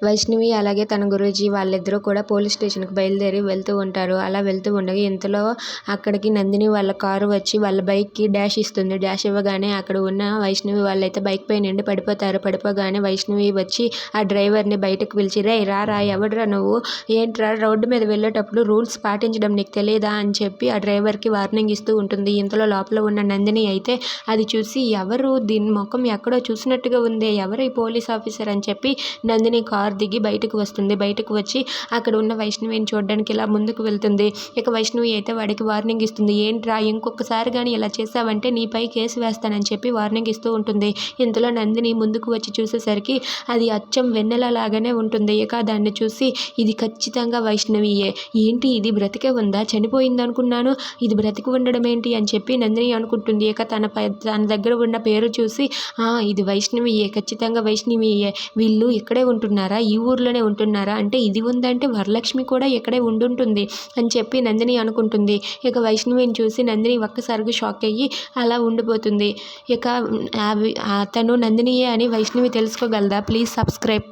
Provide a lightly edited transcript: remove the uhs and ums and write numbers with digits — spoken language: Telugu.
వైష్ణవి అలాగే తన గురూజీ వాళ్ళిద్దరూ కూడా పోలీస్ స్టేషన్కి బయలుదేరి వెళ్తూ ఉంటారు. అలా వెళ్తూ ఉండగా ఇంతలో అక్కడికి నందిని వాళ్ళ కారు వచ్చి వాళ్ళ బైక్కి డాష్ ఇస్తుంది. డాష్ ఇవ్వగానే అక్కడ ఉన్న వైష్ణవి వాళ్ళైతే బైక్ పై నుండి పడిపోతారు. పడిపోగానే వైష్ణవి వచ్చి ఆ డ్రైవర్ని బయటకు పిలిచి, రేయ్ రారా, ఎవడురా నువ్వు, ఏంట్రా రోడ్డు మీద వెళ్ళేటప్పుడు రూల్స్ పాటించడం నీకు తెలియదా అని చెప్పి ఆ డ్రైవర్కి వార్నింగ్ ఇస్తూ ఉంటుంది. ఇంతలో లోపల ఉన్న నందిని అయితే అది చూసి, ఎవరు దీని ముఖం ఎక్కడో చూసినట్టుగా ఉంది, ఎవరు ఈ పోలీస్ ఆఫీసర్ అని చెప్పి నందిని కారు దిగి బయటకు వస్తుంది. బయటకు వచ్చి అక్కడ ఉన్న వైష్ణవిని చూడడానికి ఇలా ముందుకు వెళ్తుంది. ఇక వైష్ణవి అయితే వాడికి వార్నింగ్ ఇస్తుంది. ఏంట్రా, ఇంకొకసారి కానీ ఇలా చేసావంటే నీపై కేసు వేస్తానని చెప్పి వార్నింగ్ ఇస్తూ ఉంటుంది. ఇంతలో నందిని ముందుకు వచ్చి చూసేసరికి అది అచ్చం వెన్నెల లాగానే ఉంటుంది. ఇక దాన్ని చూసి, ఇది ఖచ్చితంగా వైష్ణవియే, ఏంటి ఇది బ్రతికే ఉందా, చనిపోయింది అనుకున్నాను, ఇది బ్రతికి ఉండడం ఏంటి అని చెప్పి నందిని అనుకుంటుంది. ఇక తన దగ్గర ఉన్న పేరు చూసి, ఇది వైష్ణవియే, ఖచ్చితంగా వైష్ణవియే, వీళ్ళు ఇక్కడే ఉంటున్నారా, ఈ ఊర్లోనే ఉంటున్నారా, అంటే ఇది ఉందంటే వరలక్ష్మి కూడా ఇక్కడే ఉండుంటుంది అని చెప్పి నందిని అనుకుంటుంది. ఇక వైష్ణవిని చూసి నందిని ఒక్కసారిగా షాక్ అయ్యి అలా ఉండిపోతుంది. ఇక తను నందినియే అని వైష్ణవి తెలుసుకోగలదా? Please subscribe.